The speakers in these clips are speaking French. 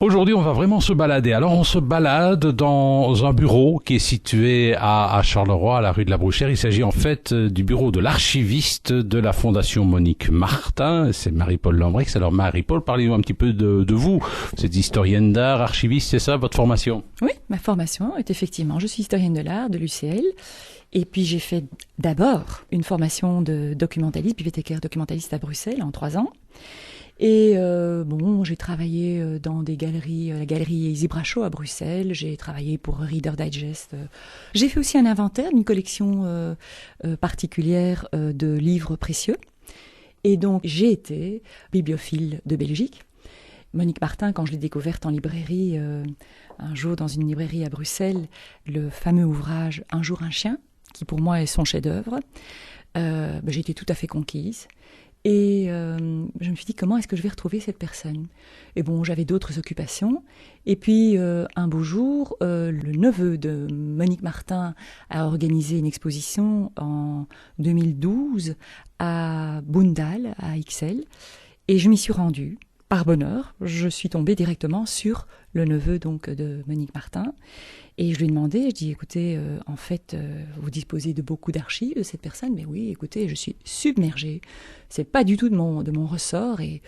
Aujourd'hui, on va vraiment se balader. Alors, on se balade dans un bureau qui est situé à Charleroi, à la rue de la Brouchère. Il s'agit en fait du bureau de l'archiviste de la Fondation Monique Martin. C'est Marie-Paul Lambrix. Alors, Marie-Paul, parlez-nous un petit peu de vous. Vous êtes historienne d'art, archiviste, c'est ça, votre formation? Oui, ma formation est effectivement, je suis historienne de l'art de l'UCL. Et puis, j'ai fait d'abord une formation de documentaliste, bibliothécaire documentaliste à Bruxelles en 3 ans. Et j'ai travaillé dans des galeries, la galerie Easy Bracho à Bruxelles, j'ai travaillé pour Reader Digest. J'ai fait aussi un inventaire d'une collection particulière de livres précieux. Et donc, j'ai été bibliophile de Belgique. Monique Martin, quand je l'ai découverte en librairie, un jour dans une librairie à Bruxelles, le fameux ouvrage « Un jour un chien », qui pour moi est son chef-d'œuvre, j'ai été tout à fait conquise. Et je me suis dit, comment est-ce que je vais retrouver cette personne? Et bon, j'avais d'autres occupations. Et puis, un beau jour, le neveu de Monique Martin a organisé une exposition en 2012 à Boondal, à Ixelles. Et je m'y suis rendue. Par bonheur, je suis tombée directement sur le neveu donc de Monique Martin. Et je lui ai demandé, je dis, écoutez, vous disposez de beaucoup d'archives de cette personne? Mais oui, écoutez, je suis submergée. C'est pas du tout de mon ressort. Et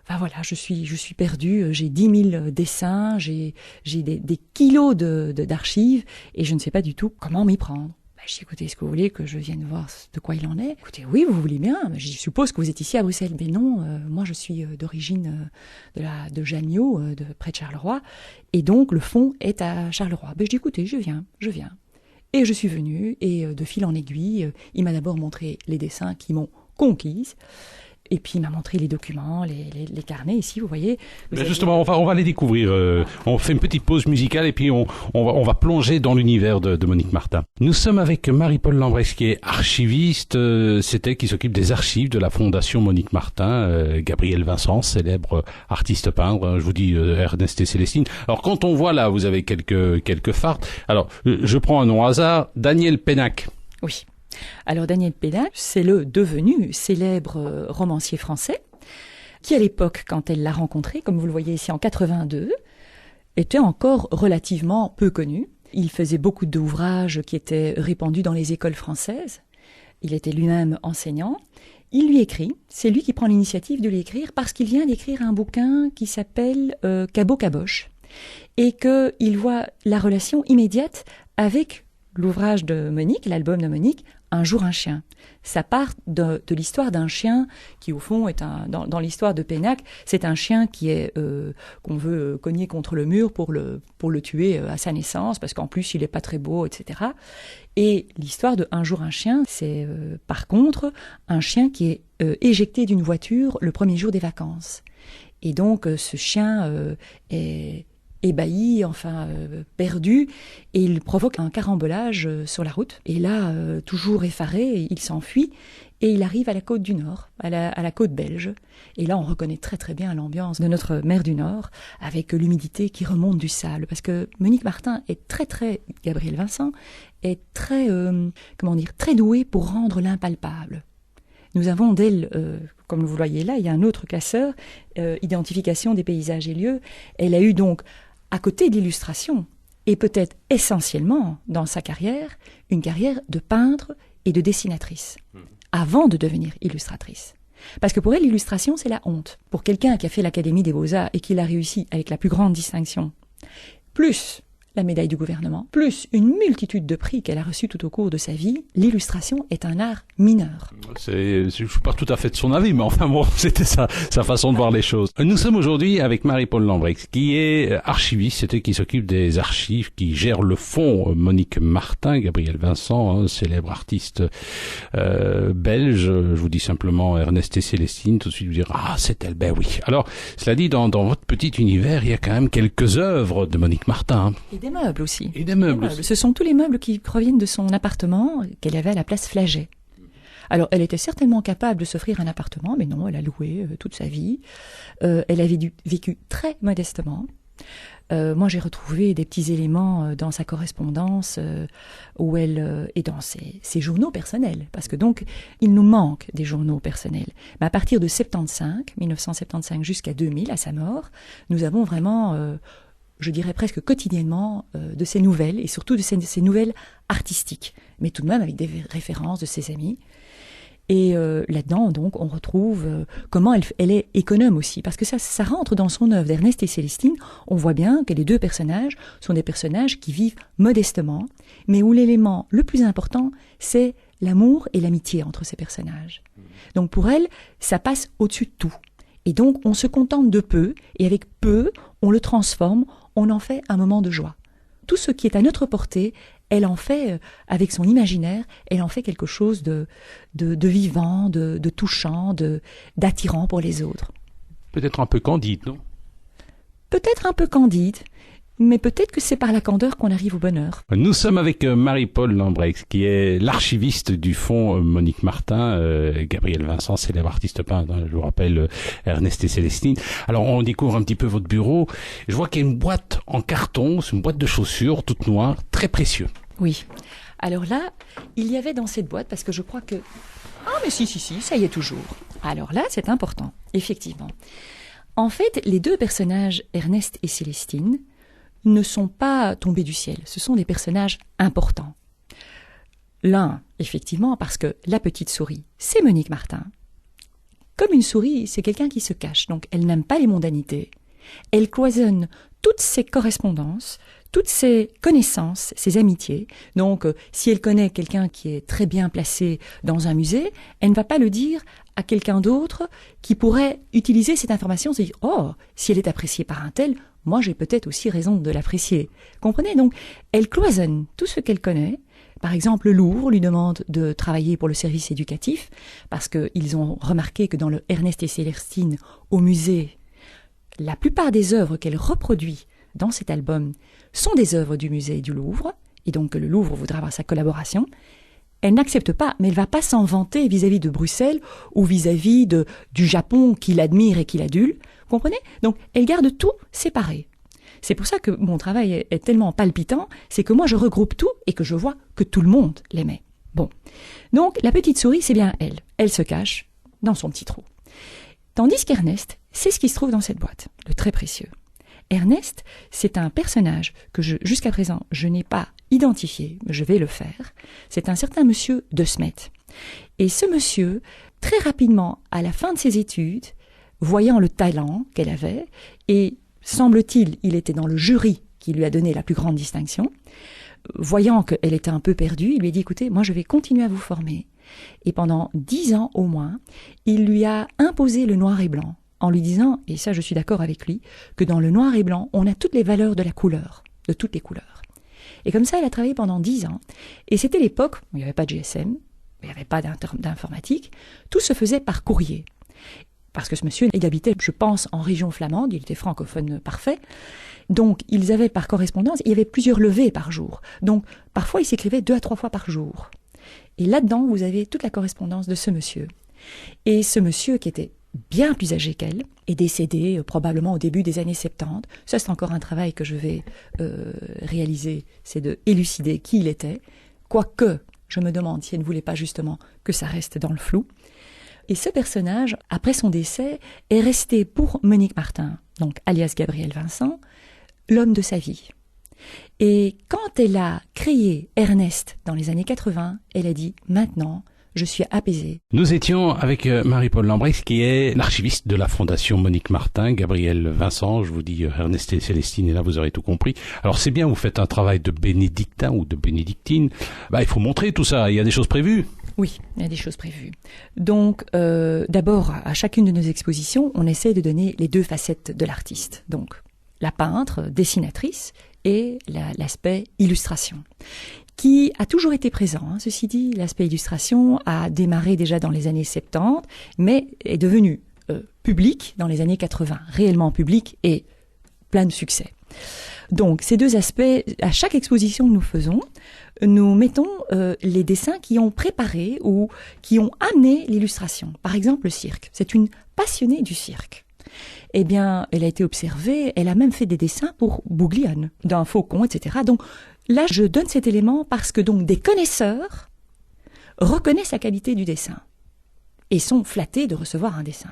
enfin voilà, je suis perdue. J'ai 10 000 dessins, j'ai des kilos d'archives et je ne sais pas du tout comment m'y prendre. Je dis, écoutez, est-ce que vous voulez que je vienne voir de quoi il en est? Écoutez, oui, vous voulez bien. Je suppose que vous êtes ici à Bruxelles. Mais non, moi je suis d'origine de Janniot, près de Charleroi. Et donc le fonds est à Charleroi. Je dis, écoutez, je viens. Et je suis venue, et de fil en aiguille, il m'a d'abord montré les dessins qui m'ont conquise. Et puis il m'a montré les documents, les carnets ici, vous voyez. Justement, on va les découvrir. On fait une petite pause musicale et puis on va plonger dans l'univers de Monique Martin. Nous sommes avec Marie-Paul Lambrix qui est archiviste. C'est elle qui s'occupe des archives de la Fondation Monique Martin. Gabriel Vincent, célèbre artiste peintre. Je vous dis Ernest et Célestine. Alors quand on voit là, vous avez quelques fardes. Alors je prends un nom au hasard. Daniel Pénac. Oui. Alors Daniel Pénac, c'est le devenu célèbre romancier français qui à l'époque, quand elle l'a rencontré, comme vous le voyez ici en 82, était encore relativement peu connu. Il faisait beaucoup d'ouvrages qui étaient répandus dans les écoles françaises. Il était lui-même enseignant. Il lui écrit, c'est lui qui prend l'initiative de lui écrire parce qu'il vient d'écrire un bouquin qui s'appelle Cabot-Caboche et qu'il voit la relation immédiate avec l'ouvrage de Monique, l'album de Monique, Un jour un chien. Ça part de l'histoire d'un chien qui, au fond, est dans l'histoire de Pénac, c'est un chien qui est qu'on veut cogner contre le mur pour le tuer à sa naissance, parce qu'en plus, il est pas très beau, etc. Et l'histoire de Un jour un chien, c'est par contre un chien qui est éjecté d'une voiture le premier jour des vacances. Et donc, ce chien est ébahi, perdu, et il provoque un carambolage sur la route. Et là, toujours effaré, il s'enfuit et il arrive à la côte du Nord, à la côte belge. Et là, on reconnaît très très bien l'ambiance de notre mer du Nord, avec l'humidité qui remonte du sable. Parce que Monique Martin est Gabriel Vincent, est très douée pour rendre l'impalpable. Nous avons d'elle, comme vous le voyez là, il y a un autre classeur, identification des paysages et lieux. Elle a eu donc, à côté de l'illustration, et peut-être essentiellement dans sa carrière, une carrière de peintre et de dessinatrice, avant de devenir illustratrice. Parce que pour elle, l'illustration, c'est la honte. Pour quelqu'un qui a fait l'Académie des Beaux-Arts et qui l'a réussi avec la plus grande distinction, plus la médaille du gouvernement, plus une multitude de prix qu'elle a reçus tout au cours de sa vie, l'illustration est un art mineur. Je suis pas tout à fait de son avis, mais c'était sa façon de voir les choses. Nous sommes aujourd'hui avec Marie-Paul Lambrix, qui est archiviste, qui s'occupe des archives, qui gère le fonds Monique Martin, Gabriel Vincent, célèbre artiste belge. Je vous dis simplement Ernest et Célestine, tout de suite vous dire c'est elle. Ben oui. Alors, cela dit, dans votre petit univers, il y a quand même quelques œuvres de Monique Martin. Et des meubles aussi. Et des meubles aussi. Ce sont tous les meubles qui proviennent de son appartement qu'elle avait à la place Flaget. Alors, elle était certainement capable de s'offrir un appartement, mais non, elle a loué toute sa vie. Elle avait vécu très modestement. Moi, j'ai retrouvé des petits éléments dans sa correspondance où elle et dans ses journaux personnels, parce que donc il nous manque des journaux personnels. Mais à partir de 1975 jusqu'à 2000, à sa mort, nous avons vraiment, je dirais presque quotidiennement, de ses nouvelles et surtout de ses nouvelles artistiques, mais tout de même avec des références de ses amis. Et là-dedans, donc, on retrouve comment elle est économe aussi, parce que ça rentre dans son œuvre d'Ernest et Célestine. On voit bien que les deux personnages sont des personnages qui vivent modestement, mais où l'élément le plus important, c'est l'amour et l'amitié entre ces personnages. Donc pour elle, ça passe au-dessus de tout. Et donc, on se contente de peu, et avec peu, on le transforme, on en fait un moment de joie. Tout ce qui est à notre portée, elle en fait, avec son imaginaire, elle en fait quelque chose de vivant, de touchant, d'attirant pour les autres. Peut-être un peu candide, non? Peut-être un peu candide, mais peut-être que c'est par la candeur qu'on arrive au bonheur. Nous sommes avec Marie-Paule Lambrex, qui est l'archiviste du fonds Monique Martin, Gabriel Vincent, célèbre artiste peintre, je vous rappelle, Ernest et Célestine. Alors, on découvre un petit peu votre bureau. Je vois qu'il y a une boîte en carton, c'est une boîte de chaussures, toute noire, très précieux. Oui. Alors là, il y avait dans cette boîte, parce que je crois que... Ah, mais si, ça y est toujours. Alors là, c'est important, effectivement. En fait, les deux personnages, Ernest et Célestine, ne sont pas tombés du ciel. Ce sont des personnages importants. L'un, effectivement, parce que la petite souris, c'est Monique Martin. Comme une souris, c'est quelqu'un qui se cache, donc elle n'aime pas les mondanités. Elle cloisonne toutes ses correspondances, toutes ses connaissances, ses amitiés. Donc, si elle connaît quelqu'un qui est très bien placé dans un musée, elle ne va pas le dire à quelqu'un d'autre qui pourrait utiliser cette information, se dire « Oh, si elle est appréciée par un tel, moi j'ai peut-être aussi raison de l'apprécier. » Comprenez? Donc, elle cloisonne tout ce qu'elle connaît. Par exemple, le Louvre lui demande de travailler pour le service éducatif parce qu'ils ont remarqué que dans le Ernest et Célestine au musée, la plupart des œuvres qu'elle reproduit dans cet album sont des œuvres du musée du Louvre, et donc le Louvre voudra avoir sa collaboration. Elle n'accepte pas, mais elle ne va pas s'en vanter vis-à-vis de Bruxelles ou vis-à-vis du Japon qu'il admire et qu'il adule. Vous comprenez? Donc, elle garde tout séparé. C'est pour ça que mon travail est tellement palpitant, c'est que moi je regroupe tout et que je vois que tout le monde l'aimait. Bon. Donc, la petite souris, c'est bien elle. Elle se cache dans son petit trou. Tandis qu'Ernest, c'est ce qui se trouve dans cette boîte, le très précieux. Ernest, c'est un personnage que jusqu'à présent, je n'ai pas identifié, mais je vais le faire. C'est un certain monsieur De Smet. Et ce monsieur, très rapidement, à la fin de ses études, voyant le talent qu'elle avait, et semble-t-il, il était dans le jury qui lui a donné la plus grande distinction, voyant qu'elle était un peu perdue, il lui a dit, écoutez, moi je vais continuer à vous former. Et pendant 10 ans au moins, il lui a imposé le noir et blanc, en lui disant, et ça je suis d'accord avec lui, que dans le noir et blanc, on a toutes les valeurs de la couleur, de toutes les couleurs. Et comme ça, elle a travaillé pendant 10 ans. Et c'était l'époque où il n'y avait pas de GSM, il n'y avait pas d'informatique, tout se faisait par courrier. Parce que ce monsieur, il habitait, je pense, en région flamande, il était francophone parfait. Donc, ils avaient par correspondance, il y avait plusieurs levées par jour. Donc, parfois, ils s'écrivaient 2 à 3 fois par jour. Et là-dedans, vous avez toute la correspondance de ce monsieur. Et ce monsieur, qui était bien plus âgé qu'elle, est décédé probablement au début des années 70. Ça, c'est encore un travail que je vais réaliser, c'est de élucider qui il était. Quoique, je me demande si elle ne voulait pas justement que ça reste dans le flou. Et ce personnage, après son décès, est resté pour Monique Martin, donc alias Gabriel Vincent, l'homme de sa vie. Et quand elle a créé Ernest dans les années 80, elle a dit « Maintenant, je suis apaisée ». Nous étions avec Marie-Paule Lambrex, qui est l'archiviste de la Fondation Monique Martin, Gabriel Vincent, je vous dis Ernest et Célestine, et là vous aurez tout compris. Alors c'est bien, vous faites un travail de bénédictin ou de bénédictine, il faut montrer tout ça, il y a des choses prévues. Oui, il y a des choses prévues. Donc, d'abord, à chacune de nos expositions, on essaie de donner les 2 facettes de l'artiste. Donc, la peintre, dessinatrice, et l'aspect illustration, qui a toujours été présent. Ceci dit, l'aspect illustration a démarré déjà dans les années 70, mais est devenu public dans les années 80, réellement public et plein de succès. Donc, ces 2 aspects, à chaque exposition que nous faisons, nous mettons les dessins qui ont préparé ou qui ont amené l'illustration. Par exemple, le cirque. C'est une passionnée du cirque. eh bien, elle a été observée, elle a même fait des dessins pour Bouglione, d'un faucon, etc. Donc là, je donne cet élément parce que donc des connaisseurs reconnaissent la qualité du dessin et sont flattés de recevoir un dessin.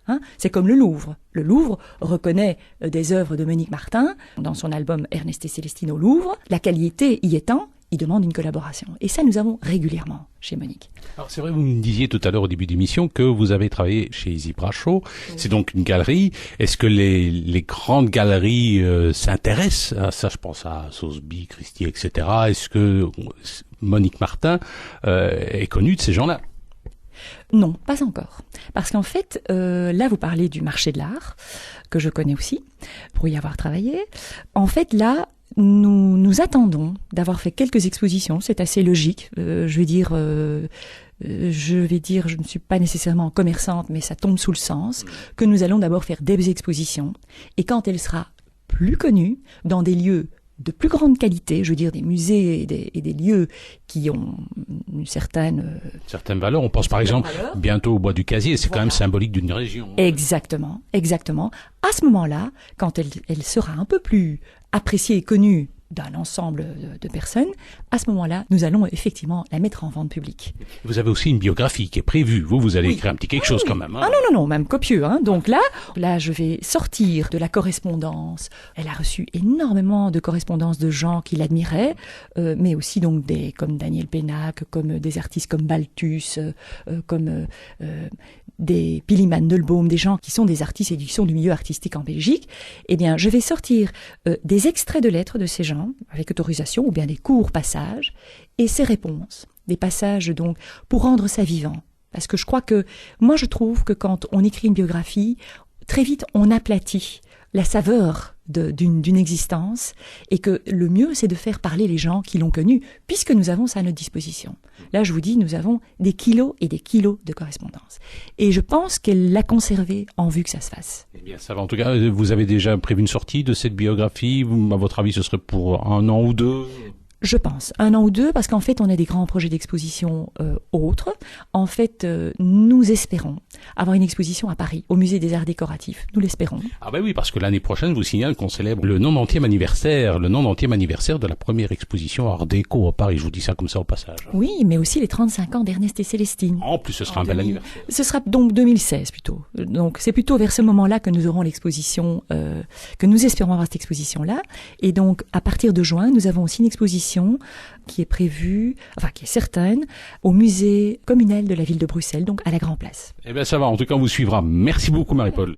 Hein, c'est comme le Louvre. Le Louvre reconnaît des œuvres de Monique Martin dans son album Ernest et Célestine au Louvre. La qualité y étant, il demande une collaboration. Et ça, nous avons régulièrement chez Monique. Alors c'est vrai, vous me disiez tout à l'heure au début d'émission que vous avez travaillé chez Easy Brachot. Oui. C'est donc une galerie. Est-ce que les grandes galeries s'intéressent à ça? Je pense à Sotheby, Christie, etc. Est-ce que Monique Martin est connue de ces gens-là? Non, pas encore. Parce qu'en fait, là, vous parlez du marché de l'art, que je connais aussi, pour y avoir travaillé. En fait, là, nous attendons d'avoir fait quelques expositions. C'est assez logique. Je vais dire, je ne suis pas nécessairement commerçante, mais ça tombe sous le sens, que nous allons d'abord faire des expositions. Et quand elle sera plus connue, dans des lieux de plus grande qualité, je veux dire des musées et des lieux qui ont une certaine valeur. On pense par exemple bientôt au Bois du Casier, c'est quand même symbolique d'une région. Exactement, exactement. À ce moment-là, quand elle sera un peu plus appréciée et connue d'un ensemble de personnes, à ce moment-là, nous allons effectivement la mettre en vente publique. Vous avez aussi une biographie qui est prévue. Vous allez écrire un petit quelque chose quand même. Hein. Ah non, même copieux. Hein. Donc là, je vais sortir de la correspondance. Elle a reçu énormément de correspondances de gens qui l'admiraient, mais aussi donc comme Daniel Pénac, comme des artistes comme Balthus, comme des Piliman Nelbaum, des gens qui sont des artistes et qui sont du milieu artistique en Belgique. Eh bien, je vais sortir des extraits de lettres de ces gens avec autorisation ou bien des courts passages et ces réponses, des passages donc pour rendre ça vivant. Parce que moi je trouve que quand on écrit une biographie, très vite on aplatit la saveur d'une existence et que le mieux c'est de faire parler les gens qui l'ont connue puisque nous avons ça à notre disposition. Là je vous dis, nous avons des kilos et des kilos de correspondance. Et je pense qu'elle l'a conservé en vue que ça se fasse. Eh bien ça va, en tout cas vous avez déjà prévu une sortie de cette biographie, à votre avis ce serait pour 1 an ou 2? Je pense, 1 an ou 2, parce qu'en fait, on a des grands projets d'exposition autres. En fait, nous espérons avoir une exposition à Paris, au Musée des Arts Décoratifs. Nous l'espérons. Ah ben oui, parce que l'année prochaine, je vous signale qu'on célèbre le 90e anniversaire de la première exposition Art Déco à Paris. Je vous dis ça comme ça au passage. Oui, mais aussi les 35 ans d'Ernest et Célestine. En plus, ce sera un bel anniversaire. Ce sera donc 2016 plutôt. Donc c'est plutôt vers ce moment-là que nous aurons l'exposition, que nous espérons avoir cette exposition-là. Et donc, à partir de juin, nous avons aussi une exposition qui est prévue, qui est certaine, au musée communal de la ville de Bruxelles, donc à la Grand Place. Eh bien ça va, en tout cas on vous suivra. Merci beaucoup Marie-Paul.